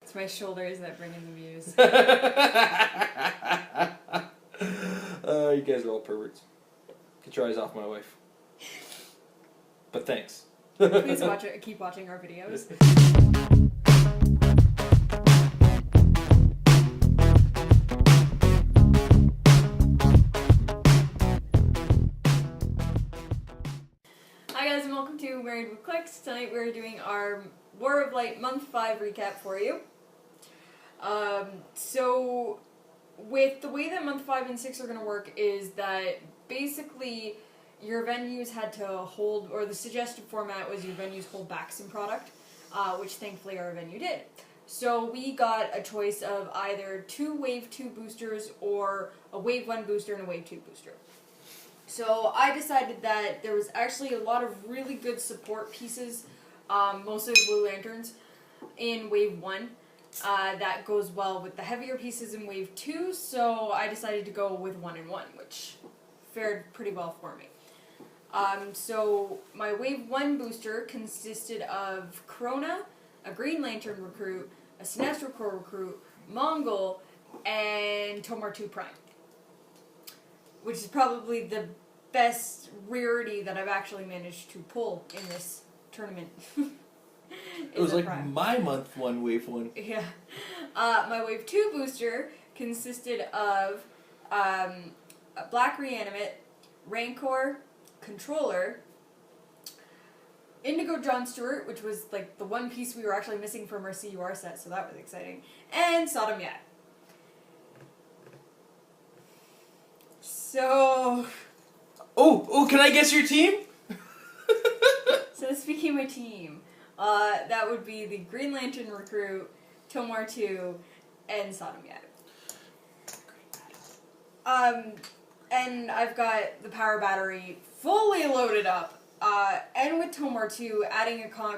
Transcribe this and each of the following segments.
It's my shoulders that bring in the views. You guys are all perverts. Get your eyes off my wife. But thanks. Please watch it. Keep watching our videos. Hi guys, and welcome to Married with Clix. Tonight we're doing our War of Light Month 5 recap for you. So with the way that Month 5 and 6 are going to work is that basically your venues had to hold, or the suggested format was your venues hold back some product, which thankfully our venue did. So we got a choice of either 2 Wave 2 boosters or a Wave 1 booster and a Wave 2 booster. So I decided that there was actually a lot of really good support pieces, mostly Blue Lanterns, in Wave 1. That goes well with the heavier pieces in Wave 2, so I decided to go with 1 and 1, which fared pretty well for me. So my Wave 1 booster consisted of Corona, a Green Lantern recruit, a Sinestro Corps recruit, Mongol, and Tomar 2 Prime. Which is probably the best rarity that I've actually managed to pull in this tournament. It was like Prime. my month 1, Wave 1. Yeah. My Wave 2 booster consisted of a Black Reanimate, Rancor, Controller, Indigo John Stewart, which was like the one piece we were actually missing from our CUR set, so that was exciting, and Sodom Yad. So... Oh, can I guess your team? So this became my team. That would be the Green Lantern recruit, Tomar 2, and Sodom Yad. And I've got the power battery fully loaded up. And with Tomar 2,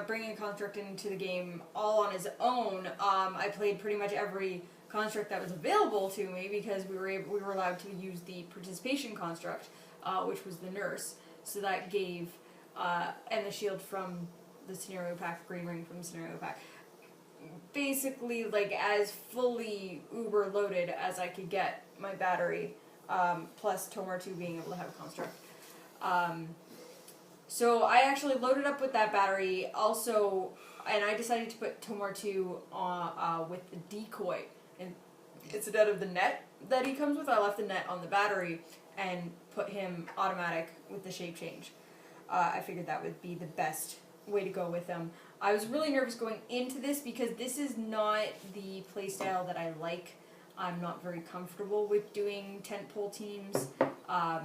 bringing a construct into the game all on his own, I played pretty much every construct that was available to me because we were allowed to use the participation construct, which was the nurse. So that gave and the shield from the scenario pack, green ring from the scenario pack. Basically, like as fully uber loaded as I could get my battery, plus Tomar 2 being able to have a construct. So I actually loaded up with that battery. Also, and I decided to put Tomar 2 with the decoy. And instead of the net that he comes with, I left the net on the battery and put him automatic with the shape change. I figured that would be the best way to go with him. I was really nervous going into this because this is not the playstyle that I like. I'm not very comfortable with doing tentpole teams. I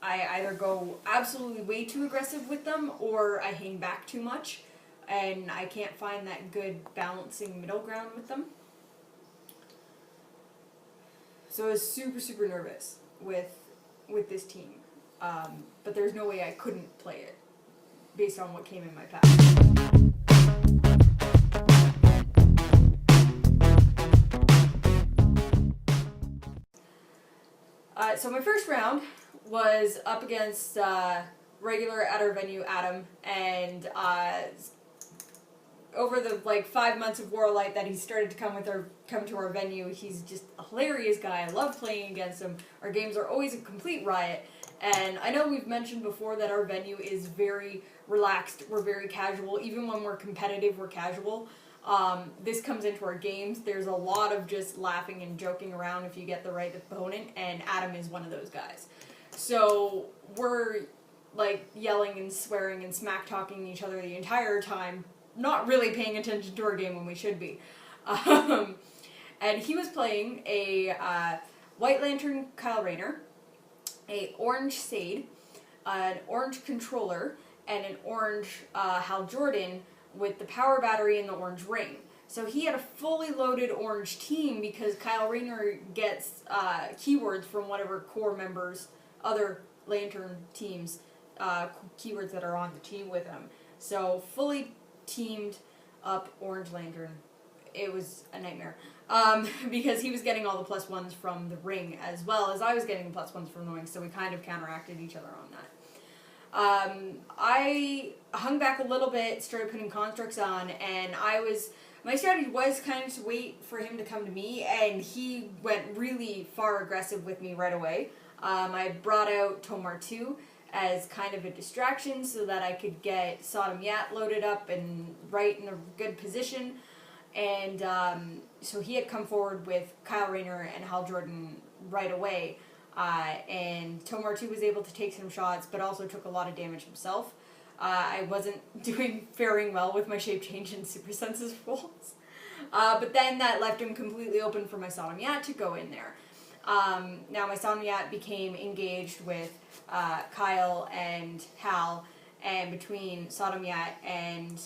either go absolutely way too aggressive with them or I hang back too much, and I can't find that good balancing middle ground with them. So I was super, super nervous with this team. But there's no way I couldn't play it based on what came in my pack. So my first round was up against regular at our venue Adam, and over the 5 months of War of Light that he started to come to our venue, he's just a hilarious guy. I love playing against him. Our games are always a complete riot. And I know we've mentioned before that our venue is very relaxed, we're very casual. Even when we're competitive, we're casual. This comes into our games. There's a lot of just laughing and joking around if you get the right opponent, and Adam is one of those guys. So we're yelling and swearing and smack-talking each other the entire time, not really paying attention to our game when we should be. And he was playing a White Lantern Kyle Rayner, a orange Sade, an orange Controller, and an orange Hal Jordan with the power battery and the orange ring. So he had a fully loaded orange team because Kyle Rayner gets keywords from whatever core members, other Lantern teams, keywords that are on the team with him. So fully teamed up Orange Lantern. It was a nightmare. Because he was getting all the +1s from the ring as well as I was getting the +1s from the ring, so we kind of counteracted each other on that. I hung back a little bit, started putting constructs on, and my strategy was kind of to wait for him to come to me, and he went really far aggressive with me right away. I brought out Tomar 2 as kind of a distraction so that I could get Sodom Yat loaded up and right in a good position. And so he had come forward with Kyle Rayner and Hal Jordan right away. And Tomar 2 was able to take some shots, but also took a lot of damage himself. I wasn't faring well with my shape change and super senses rolls. But then that left him completely open for my Sodom Yat to go in there. Now my Sodom Yat became engaged with Kyle and Hal, and between Sodom Yat and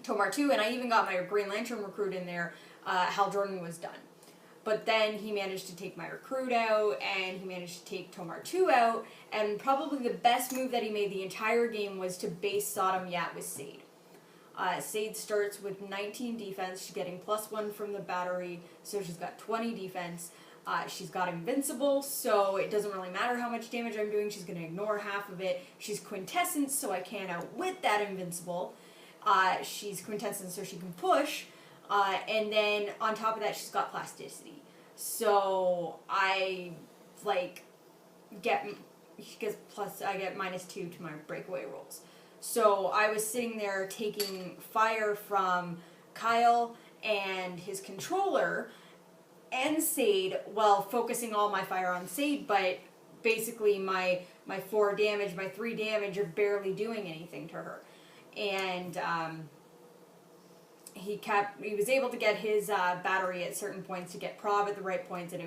Tomar 2, and I even got my Green Lantern recruit in there, Hal Jordan was done. But then he managed to take my recruit out, and he managed to take Tomar 2 out, and probably the best move that he made the entire game was to base Sodom Yat with Sade. Sade starts with 19 defense, she's getting +1 from the battery, so she's got 20 defense. She's got Invincible, so it doesn't really matter how much damage I'm doing, she's going to ignore half of it. She's Quintessence, so I can't outwit that Invincible. She's Quintessence, so she can push. And then on top of that, she's got Plasticity. So I get -2 to my breakaway rolls. So I was sitting there taking fire from Kyle and his controller and Sade while focusing all my fire on Sade, but basically my 4 damage, my 3 damage are barely doing anything to her. And he was able to get his battery at certain points to get prob at the right points, and it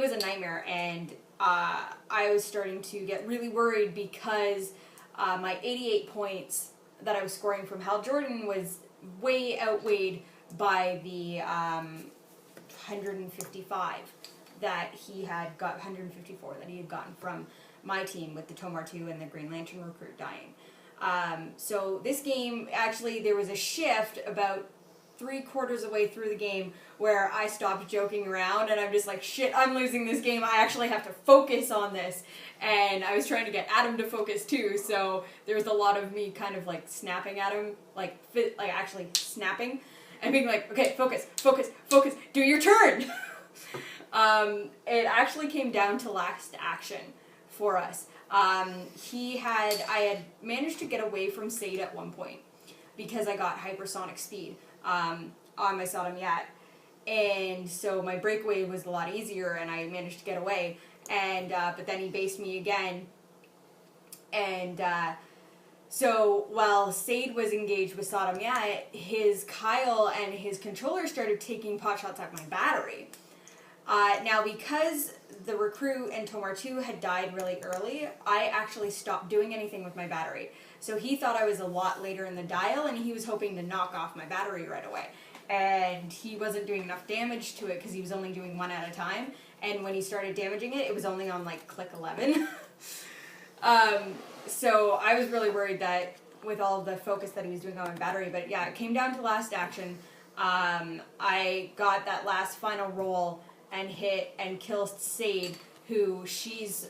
was a nightmare. And I was starting to get really worried because my 88 points that I was scoring from Hal Jordan was way outweighed by the 155 that he had got, 154 that he had gotten from my team with the Tomar 2 and the Green Lantern recruit dying. So this game, actually, there was a shift about 3/4 of the way through the game where I stopped joking around and I'm just like, shit, I'm losing this game, I actually have to focus on this. And I was trying to get Adam to focus too, so there was a lot of me kind of like snapping at him, like actually snapping and being like, okay, focus, focus, focus, do your turn. It actually came down to last action for us. I had managed to get away from Sade at one point because I got hypersonic speed on my Sodom Yat, and so my breakaway was a lot easier and I managed to get away, and but then he based me again, and so while Sade was engaged with Sodom Yat, his Kyle and his controller started taking pot shots at my battery. Now, because the recruit and Tomar 2 had died really early, I actually stopped doing anything with my battery. So he thought I was a lot later in the dial, and he was hoping to knock off my battery right away. And he wasn't doing enough damage to it because he was only doing 1 at a time. And when he started damaging it, it was only on like click 11. So I was really worried that with all the focus that he was doing on my battery. But yeah, it came down to last action. I got that last final roll and hit and kill Sade, who she's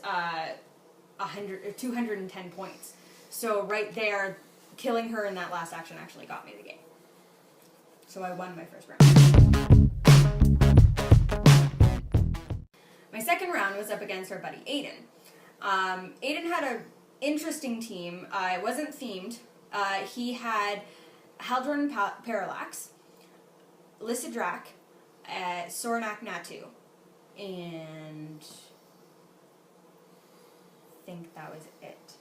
210 points. So right there, killing her in that last action actually got me the game. So I won my first round. My second round was up against our buddy Aiden. Aiden had an interesting team. It wasn't themed. He had Hal Jordan Parallax, Lyssa Drac, Sornak Natu, and I think that was it.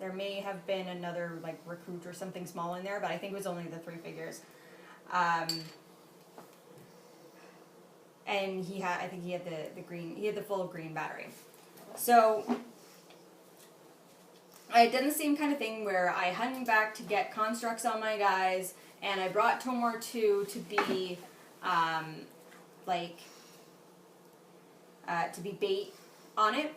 There may have been another like recruit or something small in there, but I think it was only the 3 figures. And I think he had the green, he had the full green battery. So I had done the same kind of thing where I hung back to get constructs on my guys, and I brought Tomar 2 to be to be bait on it.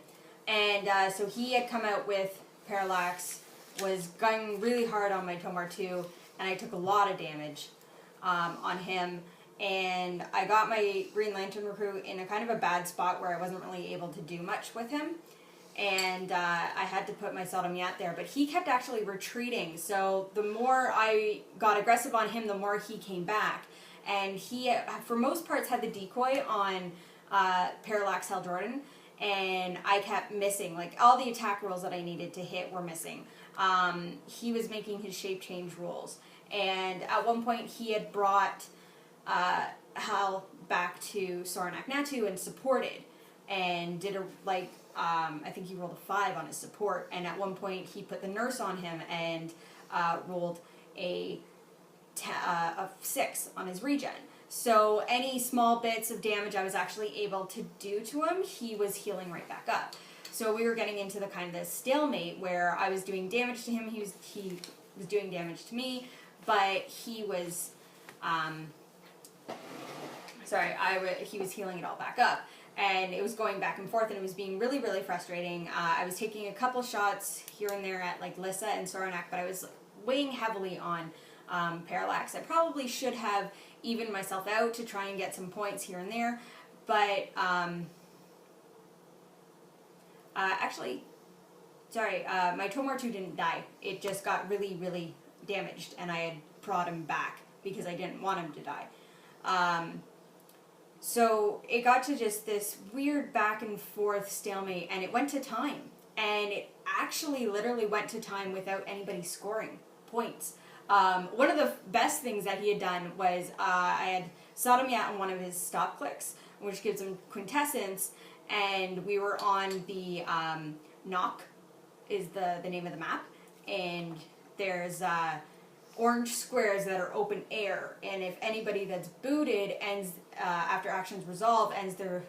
And so he had come out with Parallax, was going really hard on my Tomar 2, and I took a lot of damage on him. And I got my Green Lantern recruit in a kind of a bad spot where I wasn't really able to do much with him. and I had to put my Sodom Yat there, but he kept actually retreating, so the more I got aggressive on him, the more he came back. And he, for most parts, had the decoy on Parallax Hal Jordan, and I kept missing. Like, all the attack rolls that I needed to hit were missing. He was making his shape change rolls, and at one point he had brought Hal back to Saranac Natu and supported, and did a, like, I think he rolled a 5 on his support, and at one point he put the nurse on him and rolled a 6 on his regen. So any small bits of damage I was actually able to do to him, he was healing right back up. So we were getting into the kind of this stalemate where I was doing damage to him, he was doing damage to me, but he was, he was healing it all back up. And it was going back and forth, and it was being really, really frustrating. I was taking a couple shots here and there at, like, Lissa and Saranac, but I was weighing heavily on Parallax. I probably should have evened myself out to try and get some points here and there, but actually, sorry, my Tomar 2 didn't die. It just got really, really damaged, and I had brought him back because I didn't want him to die. So it got to just this weird back and forth stalemate, and it went to time. And it actually literally went to time without anybody scoring points. One of the best things that he had done was I had Sodom Yat on one of his stop clicks, which gives him quintessence, and we were on the Knock is the name of the map, and there's orange squares that are open air, and if anybody that's booted ends after actions resolve ends their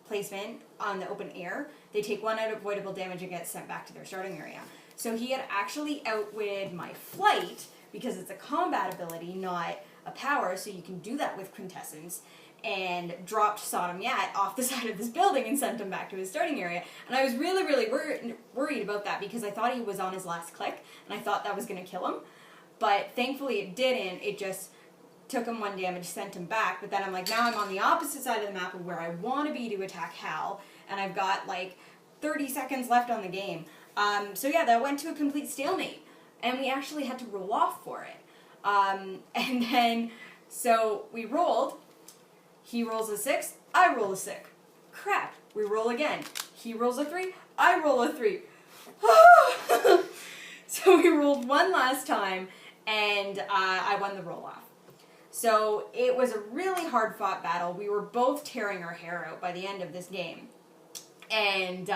placement on the open air, they take 1 unavoidable damage and get sent back to their starting area. So he had actually outwitted my flight, because it's a combat ability, not a power, so you can do that with quintessence, and dropped Sodom Yat off the side of this building and sent him back to his starting area. And I was really, really worried about that, because I thought he was on his last click, and I thought that was going to kill him. But thankfully it didn't. It just took him 1 damage, sent him back. But then I'm like, now I'm on the opposite side of the map of where I want to be to attack Hal, and I've got like 30 seconds left on the game. So yeah, that went to a complete stalemate, and we actually had to roll off for it. And then, so we rolled. He rolls a 6, I roll a 6. Crap, we roll again. He rolls a 3, I roll a 3. So we rolled 1 last time, and I won the roll-off. So it was a really hard-fought battle. We were both tearing our hair out by the end of this game. And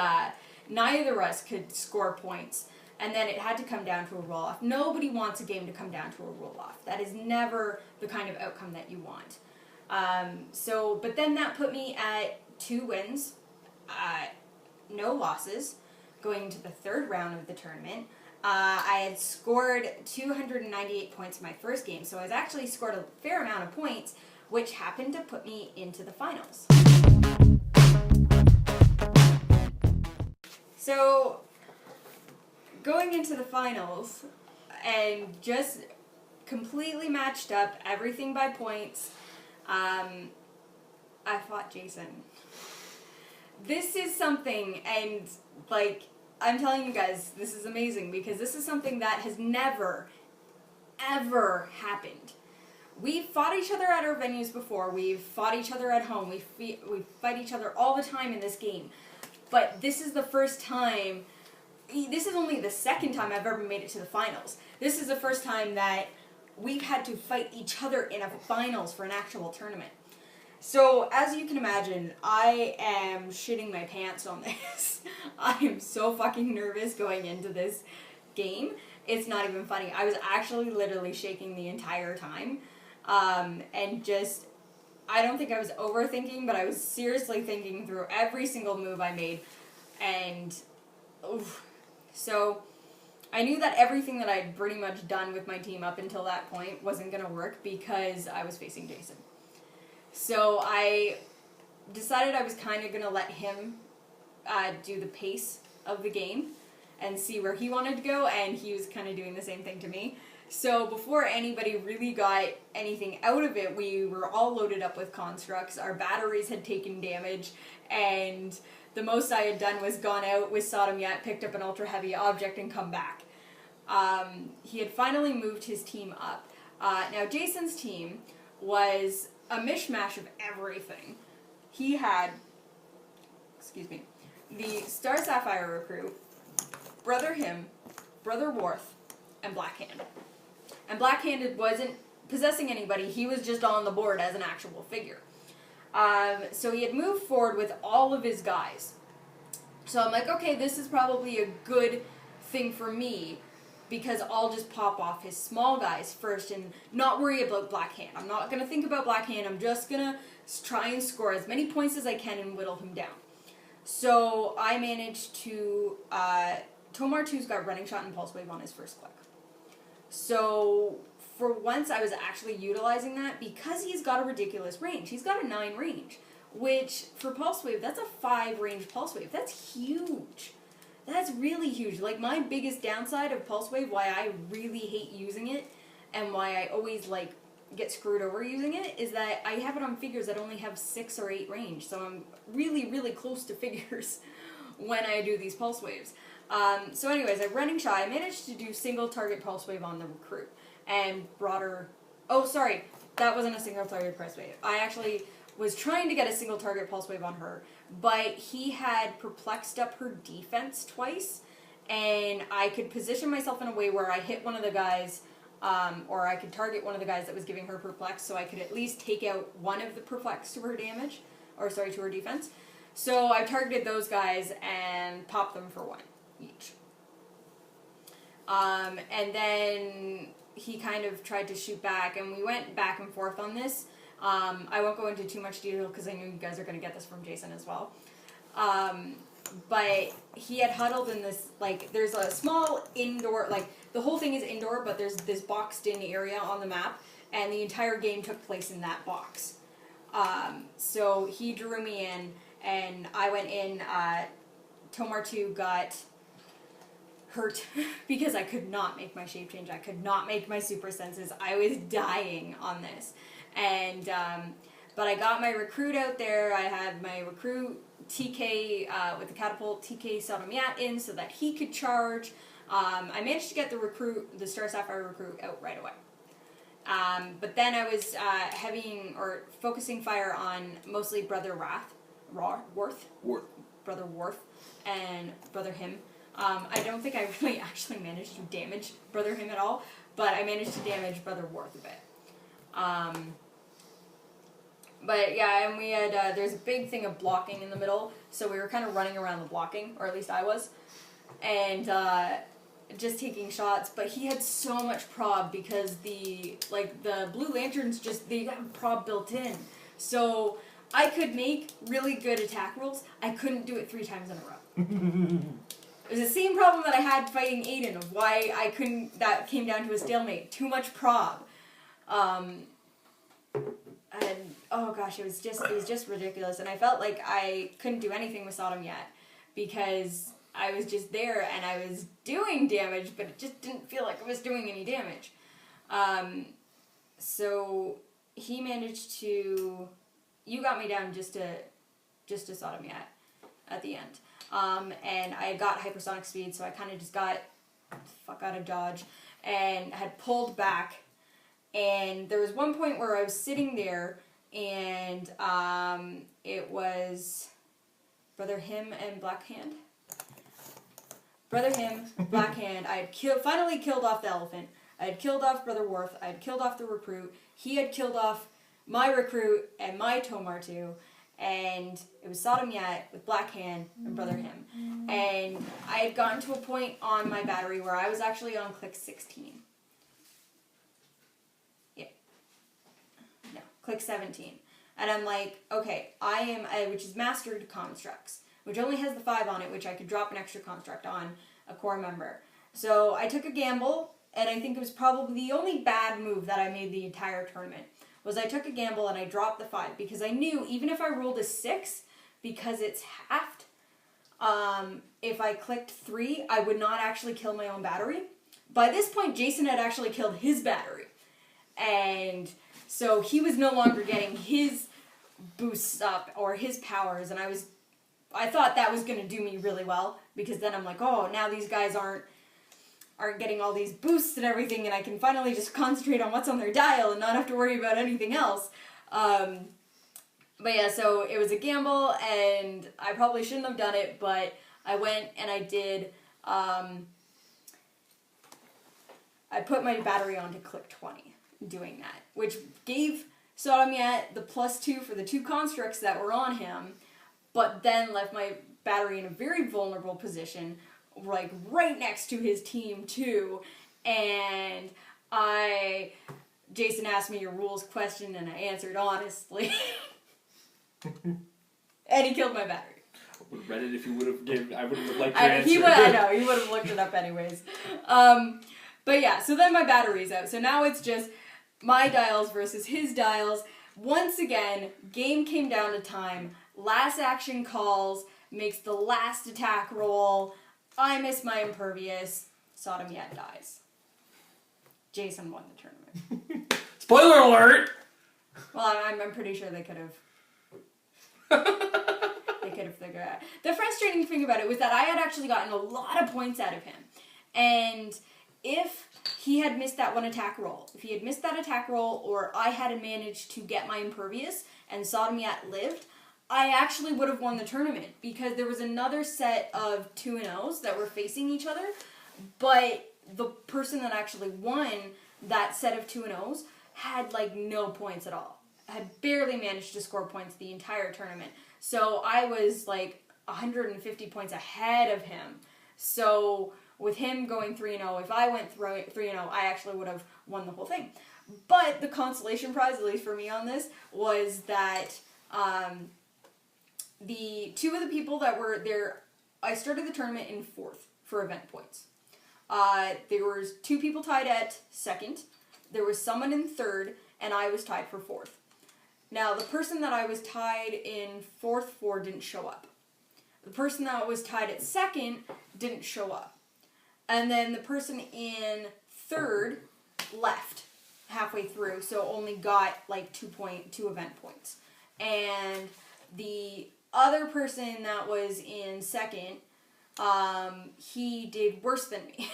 neither of us could score points. And then it had to come down to a roll-off. Nobody wants a game to come down to a roll-off. That is never the kind of outcome that you want. But then that put me at 2 wins, no losses, going into the 3rd round of the tournament. I had scored 298 points in my first game, so I was actually scored a fair amount of points, which happened to put me into the finals. So, going into the finals, and just completely matched up, everything by points, I fought Jason. This is something, and like, I'm telling you guys, this is amazing, because this is something that has never, ever happened. We've fought each other at our venues before, we've fought each other at home, we fight each other all the time in this game, but this is the first time, this is only the 2nd time I've ever made it to the finals. This is the first time that we've had to fight each other in a finals for an actual tournament. So, as you can imagine, I am shitting my pants on this. I am so fucking nervous going into this game. It's not even funny. I was actually literally shaking the entire time. And just, I don't think I was overthinking, but I was seriously thinking through every single move I made. And, oof. So, I knew that everything that I'd pretty much done with my team up until that point wasn't going to work because I was facing Jason. So I decided I was kind of going to let him do the pace of the game and see where he wanted to go, and he was kind of doing the same thing to me. So before anybody really got anything out of it, we were all loaded up with constructs. Our batteries had taken damage, and the most I had done was gone out with Sodom Yet, picked up an ultra heavy object, and come back. He had finally moved his team up. Now Jason's team was a mishmash of everything. He had, the Star Sapphire recruit, Brother Him, Brother Worth, and Blackhand. And Blackhanded wasn't possessing anybody, he was just on the board as an actual figure. So he had moved forward with all of his guys. So I'm like, okay, this is probably a good thing for me, because I'll just pop off his small guys first and not worry about Blackhand. I'm not going to think about Blackhand, I'm just going to try and score as many points as I can and whittle him down. So I managed to, Tomar 2's got Running Shot and Pulse Wave on his first click. So for once I was actually utilizing that because he's got a ridiculous range. He's got a 9 range, which for Pulse Wave, that's a 5 range Pulse Wave. That's huge. That's really huge. Like, my biggest downside of Pulse Wave, why I really hate using it, and why I always, like, get screwed over using it, is that I have it on figures that only have 6 or 8 range, so I'm really, really close to figures when I do these Pulse Waves. So anyways, I'm Running Shot. I managed to do single target Pulse Wave on the recruit, and broader... Oh, sorry, that wasn't a single target Pulse Wave. I actually was trying to get a single target Pulse Wave on her, but he had perplexed up her defense twice, and I could position myself in a way where I hit one of the guys, or I could target one of the guys that was giving her perplex, so I could at least take out one of the perplex to her damage, or sorry, to her defense. So I targeted those guys and popped them for 1 each. And then he kind of tried to shoot back, and we went back and forth on this. I won't go into too much detail because I know you guys are going to get this from Jason as well. But he had huddled in this, like, there's a small indoor, like, the whole thing is indoor, but there's this boxed-in area on the map, and the entire game took place in that box. So he drew me in, and I went in. Tomar 2 got hurt because I could not make my shape change. I could not make my super senses. I was dying on this. And, but I got my recruit out there. I had my recruit TK with the catapult TK Sodom Yat in so that he could charge. I managed to get the recruit, the Star Sapphire recruit, out right away. But then I was focusing fire on mostly Brother Worth, Brother Worth, and Brother Him. I don't think I really actually managed to damage Brother Him at all, but I managed to damage Brother Worth a bit. But yeah, and we had, there's a big thing of blocking in the middle, so we were kind of running around the blocking, or at least I was, and just taking shots, but he had so much prob because the Blue Lanterns they have prob built in, so I could make really good attack rolls. I couldn't do it 3 times in a row. It was the same problem that I had fighting Aiden, of why I couldn't, that came down to a stalemate. Too much prob. And, oh gosh, it was just ridiculous. And I felt like I couldn't do anything with Sodom yet, because I was just there and I was doing damage, but it just didn't feel like I was doing any damage. So he managed to, you got me down just to Sodom yet at the end. And I got hypersonic speed, so I kind of just got the fuck out of dodge and had pulled back. And there was one point where I was sitting there, and it was Brother Him and Blackhand. Brother Him, Blackhand. I had finally killed off the elephant. I had killed off Brother Worth. I had killed off the recruit. He had killed off my recruit and my Tomar 2. And it was Sodom Yat with Blackhand and Brother Him. And I had gotten to a point on my battery where I was actually on Clix 16. Yeah. No, Clix 17. And I'm like, okay, which is Mastered Constructs, which only has the 5 on it, which I could drop an extra construct on a core member. So I took a gamble, and I think it was probably the only bad move that I made the entire tournament. Was I took a gamble and I dropped the 5 because I knew even if I rolled a 6, because it's halved, if I clicked 3, I would not actually kill my own battery by this point, Jason had actually killed his battery. And so he was no longer getting his boosts up or his powers, and I thought that was going to do me really well, because then I'm like, oh, now these guys aren't getting all these boosts and everything, and I can finally just concentrate on what's on their dial and not have to worry about anything else. But yeah, so it was a gamble, and I probably shouldn't have done it, but I went and I did, I put my battery onto Click 20 doing that, which gave Sodomyet the +2 for the 2 constructs that were on him, but then left my battery in a very vulnerable position, like right next to his team too, and Jason asked me a rules question and I answered honestly. And he killed my battery. I would have read it if you would have given. I wouldn't have liked your answer. I know, he would have looked it up anyways. But yeah, so then my battery's out. So now it's just my dials versus his dials. Once again, game came down to time. Last action calls, makes the last attack roll. I miss my impervious. Sodomyet dies. Jason won the tournament. Spoiler alert! Well, I'm pretty sure they could have. They could have figured it out. The frustrating thing about it was that I had actually gotten a lot of points out of him. And if he had missed that one attack roll, if he had missed that attack roll, or I hadn't managed to get my impervious and Sodomyet lived, I actually would have won the tournament, because there was another set of 2-0s that were facing each other, but the person that actually won that set of 2-0s had like no points at all. Had barely managed to score points the entire tournament. So I was like 150 points ahead of him. So with him going 3-0, if I went 3-0, I actually would have won the whole thing. But the consolation prize, at least for me on this, was that the 2 of the people that were there, I started the tournament in 4th for event points. There was 2 people tied at 2nd, there was someone in 3rd, and I was tied for 4th. Now, the person that I was tied in 4th for didn't show up. The person that was tied at 2nd didn't show up. And then the person in 3rd left halfway through, so only got like 2 event points. And the other person that was in 2nd, he did worse than me.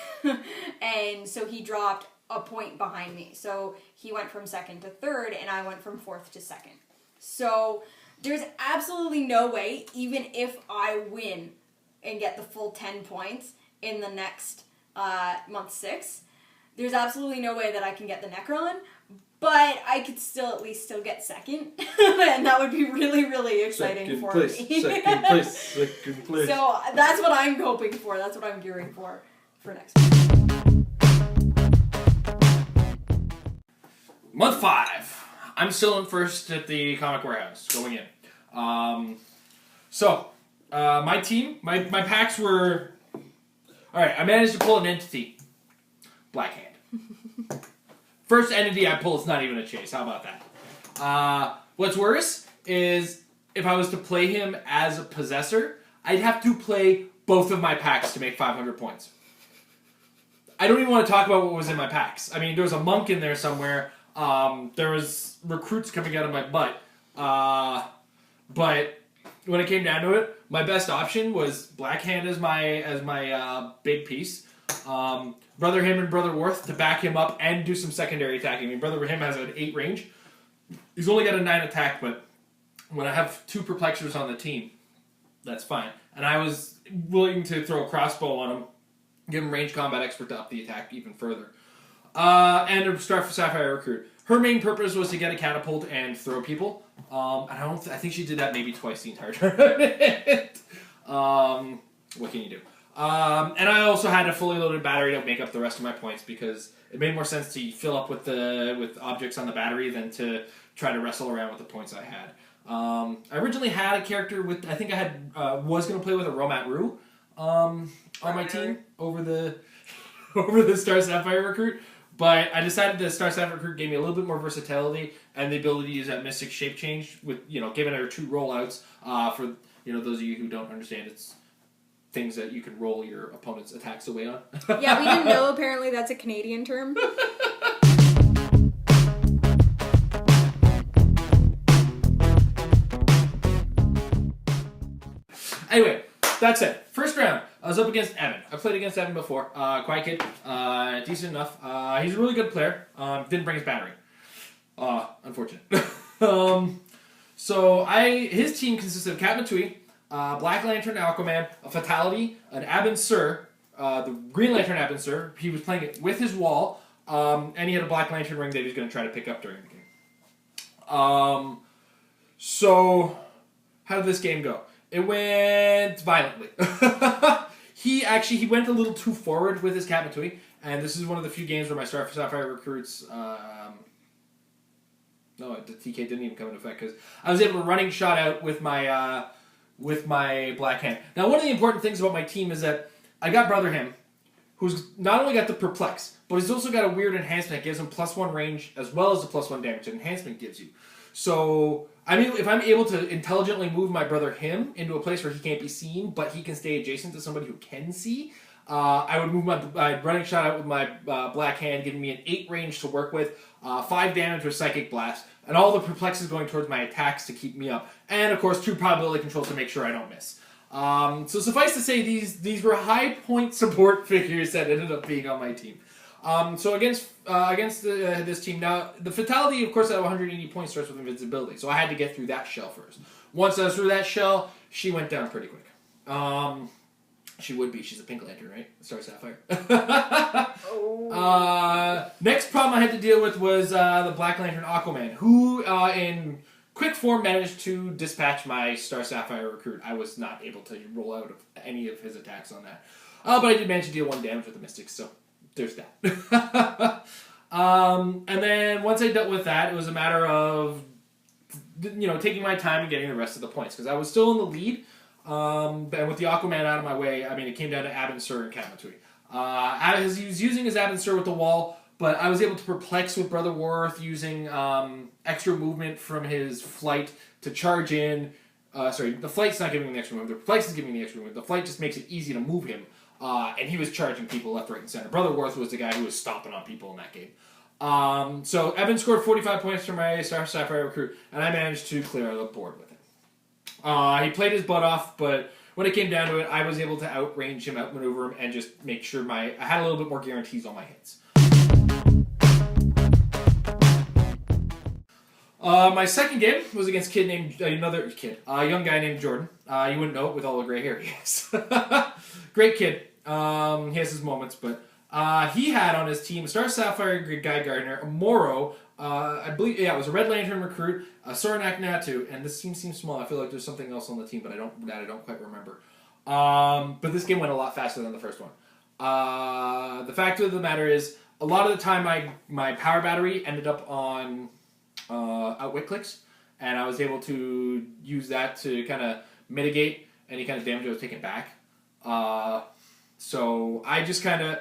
And so he dropped a point behind me. So he went from 2nd to 3rd, and I went from 4th to 2nd. So there's absolutely no way, even if I win and get the full 10 points in the next month 6, there's absolutely no way that I can get the Necron, but I could still at least get 2nd, and that would be really, really exciting second for place, me. Second place. So that's what I'm hoping for. That's what I'm gearing for next week. Month 5. I'm still in 1st at the Comic Warehouse, going in. My team, my packs were... Alright, I managed to pull an entity. Black Hand. First entity I pull is not even a chase. How about that? What's worse is if I was to play him as a possessor, I'd have to play both of my packs to make 500 points. I don't even want to talk about what was in my packs. I mean, there was a monk in there somewhere. There was recruits coming out of my butt. But when it came down to it, my best option was Black Hand as my big piece. Brother Him and Brother Worth to back him up and do some secondary attacking. I mean, Brother Him has an 8 range. He's only got a 9 attack, but when I have 2 perplexers on the team, that's fine. And I was willing to throw a crossbow on him, give him range combat expert to up the attack even further. And a Star for Sapphire recruit. Her main purpose was to get a catapult and throw people. And I think she did that maybe twice the entire tournament. What can you do? And I also had a fully loaded battery to make up the rest of my points because it made more sense to fill up with objects on the battery than to try to wrestle around with the points I had. I originally had a character with, I think I had was going to play with a Romat Rue on my team over the Star Sapphire recruit, but I decided the Star Sapphire recruit gave me a little bit more versatility and the ability to use that Mystic Shape Change with, giving her 2 rollouts for, those of you who don't understand, it's things that you can roll your opponent's attacks away on. Yeah, we didn't know. Apparently, that's a Canadian term. Anyway, that's it. First round, I was up against Evan. I played against Evan before. Quiet kid, decent enough. He's a really good player. Didn't bring his battery. Unfortunate. His team consisted of Cat Matui, Black Lantern Aquaman, a Fatality, an Abin Sur, the Green Lantern Abin Sur. He was playing it with his wall, and he had a Black Lantern ring that he was going to try to pick up during the game. So, how did this game go? It went violently. He went a little too forward with his Cat Matui, and this is one of the few games where my Star Sapphire recruits. No, the TK didn't even come into effect because I was able to running shot out with my Black Hand. Now, one of the important things about my team is that I got Brother Him, who's not only got the Perplex, but he's also got a weird enhancement that gives him +1 range as well as the +1 damage that enhancement gives you. So, I mean, if I'm able to intelligently move my Brother Him into a place where he can't be seen, but he can stay adjacent to somebody who can see, I would move my running shot out with my Black Hand, giving me an 8 range to work with, 5 damage with Psychic Blast, and all the perplexes going towards my attacks to keep me up, and of course 2 probability controls to make sure I don't miss. So suffice to say, these were high point support figures that ended up being on my team. So against this team, now the Fatality, of course, at 180 points starts with invincibility, so I had to get through that shell first. Once I was through that shell, she went down pretty quick. She would be. She's a Pink Lantern, right? Star Sapphire. Next problem I had to deal with was the Black Lantern Aquaman, who in quick form managed to dispatch my Star Sapphire recruit. I was not able to roll out of any of his attacks on that. But I did manage to deal 1 damage with the Mystics, so there's that. And then once I dealt with that, it was a matter of taking my time and getting the rest of the points, because I was still in the lead. And with the Aquaman out of my way, I mean, it came down to Abin Sur and Cat Matui. He was using his Abin Sur with the wall, but I was able to perplex with Brother Worth using extra movement from his flight to charge in. The flight's not giving him the extra movement. The perplex is giving me the extra movement. The flight just makes it easy to move him. And he was charging people left, right, and center. Brother Worth was the guy who was stomping on people in that game. So Evan scored 45 points for my Star Sapphire recruit, and I managed to clear the board with him. He played his butt off, but when it came down to it, I was able to outrange him, outmaneuver him, and just make sure I had a little bit more guarantees on my hits. My second game was against a young guy named Jordan. You wouldn't know it with all the gray hair he has. Great kid. He has his moments, but he had on his team Star Sapphire Guy Gardner, a Moro, I believe, it was a Red Lantern recruit, a Sorinak Natu, and this team seems small. I feel like there's something else on the team, but I don't quite remember. But this game went a lot faster than the first one. The fact of the matter is, a lot of the time my power battery ended up on outwit Clix, and I was able to use that to kind of mitigate any kind of damage I was taking back. So I just kind of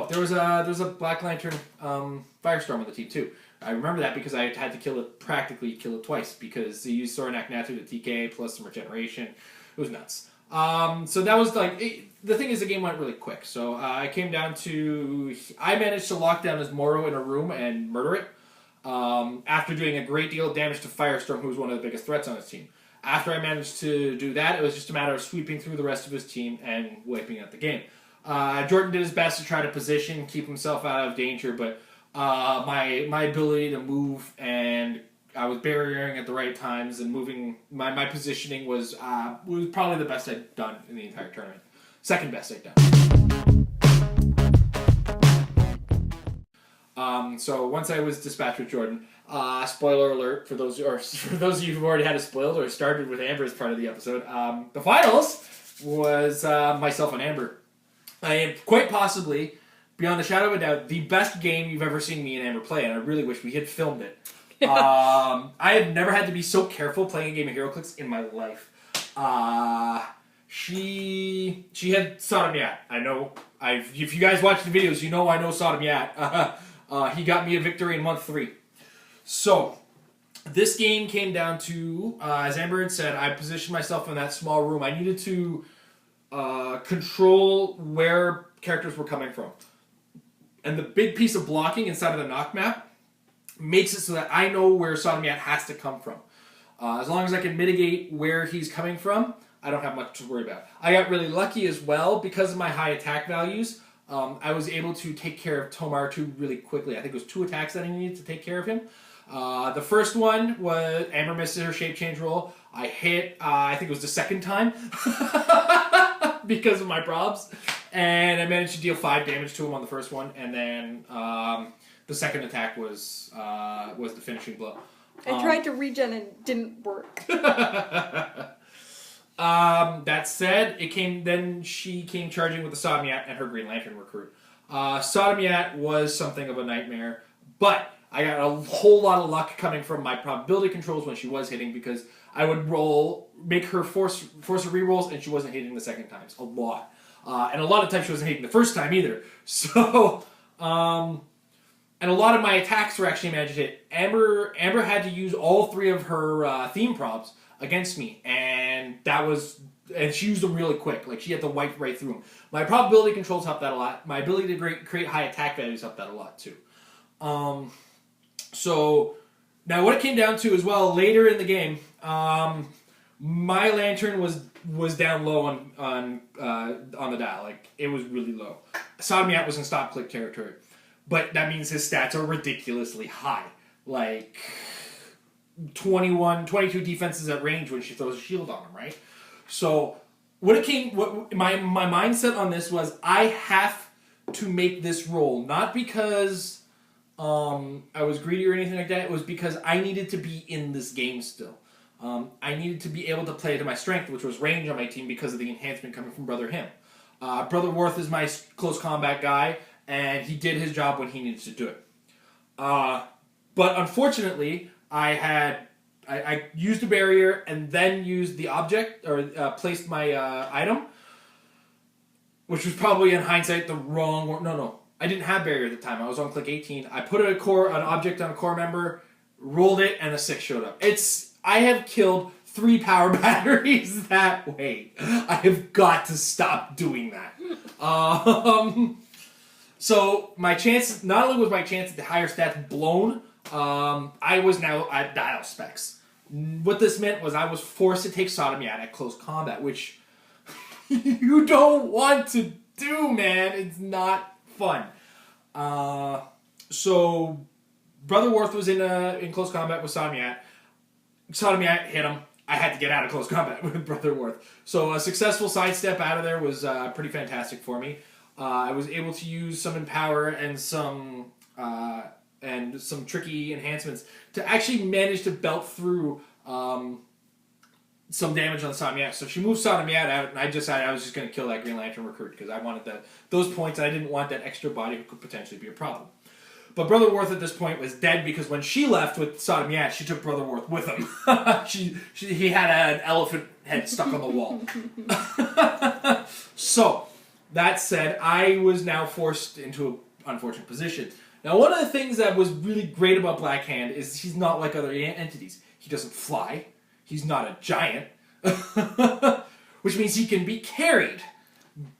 there was a Black Lantern Firestorm on the team too. I remember that because I had to practically kill it twice, because he used Sorinak Natu to TK plus some regeneration. It was nuts. So that was the thing is, the game went really quick. So I came down to, I managed to lock down his Moro in a room and murder it. After doing a great deal of damage to Firestorm, who was one of the biggest threats on his team. After I managed to do that, it was just a matter of sweeping through the rest of his team and wiping out the game. Jordan did his best to try to position, keep himself out of danger, but my ability to move, and I was barriering at the right times and moving, my positioning was probably the best I'd done in the entire tournament. Second best I'd done. So once I was dispatched with Jordan, spoiler alert for those of you who've already had it spoiled or started with Amber as part of the episode, the finals was myself and Amber. I am quite possibly, beyond a shadow of a doubt, the best game you've ever seen me and Amber play, and I really wish we had filmed it. I have never had to be so careful playing a game of Heroclix in my life. She had Sodom Yat. I know. If you guys watch the videos, you know I know Sodom Yat. He got me a victory in month 3. So, this game came down to, as Amber had said, I positioned myself in that small room. I needed to control where characters were coming from. And the big piece of blocking inside of the knock map makes it so that I know where Sodomiat has to come from. As long as I can mitigate where he's coming from, I don't have much to worry about. I got really lucky as well because of my high attack values. I was able to take care of Tomar-2 really quickly. I think it was 2 attacks that I needed to take care of him. The first one was Amber misses her shape change roll. I hit, I think it was the second time because of my probs. And I managed to deal 5 damage to him on the first one. And then the second attack was the finishing blow. I tried to regen and it didn't work. That said, she came charging with the Sodomiat and her Green Lantern recruit. Sodomiat was something of a nightmare, but I got a whole lot of luck coming from my probability controls when she was hitting, because I would make her force her rerolls, and she wasn't hitting the second times. A lot. And a lot of times she wasn't hitting the first time either. So, and a lot of my attacks were actually managed to hit. Amber had to use all 3 of her theme probs against me, and she used them really quick. Like, she had to wipe right through them. My probability controls helped that a lot. My ability to create high attack values helped that a lot too. So now what it came down to as well later in the game, my lantern was down low on the dial. Like, it was really low. Sodomiat was in stop click territory, but that means his stats are ridiculously high. Like 22 defenses at range when she throws a shield on him, right? So my mindset on this was, I have to make this roll, not because I was greedy or anything like that. It was because I needed to be in this game still. I needed to be able to play to my strength, which was range on my team, because of the enhancement coming from Brother Him. Brother Worth is my close combat guy, and he did his job when he needed to do it. But unfortunately, I used a barrier and then used the object, or placed my item, which was probably in hindsight the wrong one. No. I didn't have barrier at the time. I was on click 18. I put an object on a core member, rolled it, and a 6 showed up. I have killed 3 power batteries that way. I have got to stop doing that. So my chance, not only was my chance at the higher stats blown, I was now at dial specs. What this meant was I was forced to take Sodomiat at close combat, which you don't want to do, man. It's not fun. So Brother Worth was in close combat with Sodomiat. Sodomiat hit him. I had to get out of close combat with Brother Worth. So a successful sidestep out of there was pretty fantastic for me. I was able to use some Empower and some tricky enhancements to actually manage to belt through some damage on Sodomiat. So she moved Sodomiat out, and I decided I was just going to kill that Green Lantern recruit, because I wanted those points, and I didn't want that extra body who could potentially be a problem. But Brother Worth at this point was dead, because when she left with Sodomiat, she took Brother Worth with him. He had an elephant head stuck on the wall. So, that said, I was now forced into an unfortunate position. Now, one of the things that was really great about Black Hand is he's not like other entities. He doesn't fly. He's not a giant. Which means he can be carried.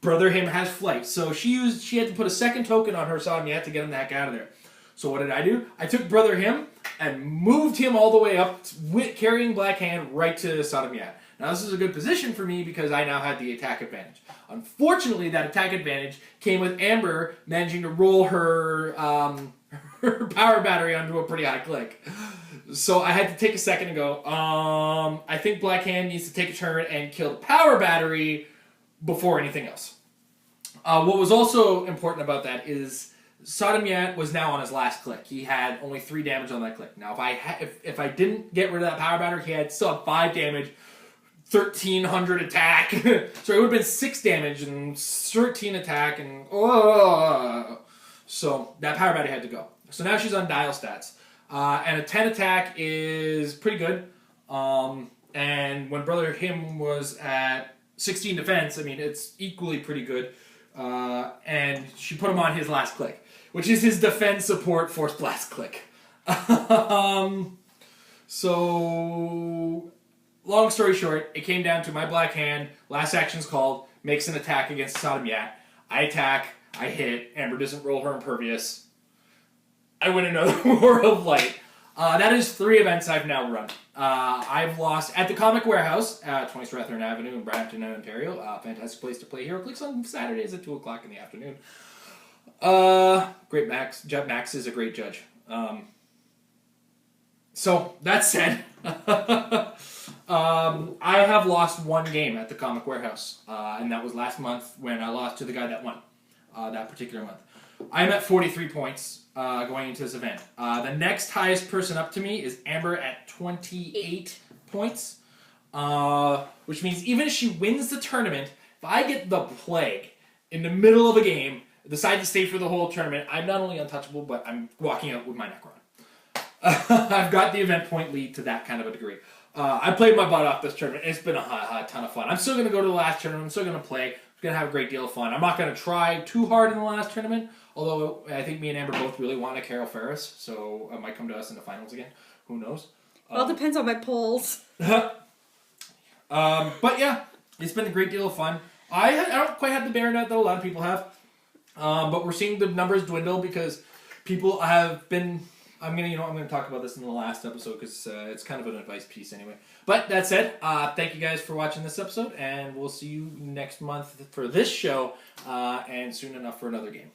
Brother Him has flight. So she had to put a second token on her Sodomiat to get him the heck out of there. So what did I do? I took Brother Him and moved him all the way up, carrying Black Hand right to Sodomiat. Now this is a good position for me because I now had the attack advantage. Unfortunately, that attack advantage came with Amber managing to roll her power battery onto a pretty high click. So I had to take a second and go, I think Black Hand needs to take a turn and kill the power battery before anything else. What was also important about that is Sodomiat was now on his last click. He had only 3 damage on that click. Now, if I didn't get rid of that power battery, he had still 5 damage, 1,300 attack. So it would have been 6 damage and 13 attack, and so that power battery had to go. So now she's on dial stats, and a 10 attack is pretty good. And when Brother Him was at 16 defense, I mean, it's equally pretty good. And she put him on his last click, which is his defense support force blast click. So, long story short, it came down to my Black Hand, last action's called, makes an attack against Sodom Yat. I attack, I hit, Amber doesn't roll her impervious. I win another War of Light. That is 3 events I've now run. I've lost at the Comic Warehouse at 20 Strathern Avenue in Brampton, Ontario. Fantastic place to play Heroclix on Saturdays at 2 o'clock in the afternoon. Great Max. Max is a great judge. So, that said, I have lost 1 game at the Comic Warehouse. And that was last month when I lost to the guy that won that particular month. I'm at 43 points going into this event. The next highest person up to me is Amber at 28 points, which means even if she wins the tournament, if I get the plague in the middle of a game, decide to stay for the whole tournament, I'm not only untouchable, but I'm walking out with my neck on. I've got the event point lead to that kind of a degree. I played my butt off this tournament. It's been a ton of fun. I'm still going to go to the last tournament. I'm still going to play. I'm going to have a great deal of fun. I'm not going to try too hard in the last tournament, although I think me and Amber both really want a Carol Ferris, so it might come to us in the finals again. Who knows? Well, it depends on my polls. But yeah, it's been a great deal of fun. I don't quite have the bear nut that a lot of people have, but we're seeing the numbers dwindle because people have been... I'm gonna talk about this in the last episode because it's kind of an advice piece anyway. But that said, thank you guys for watching this episode, and we'll see you next month for this show, and soon enough for another game.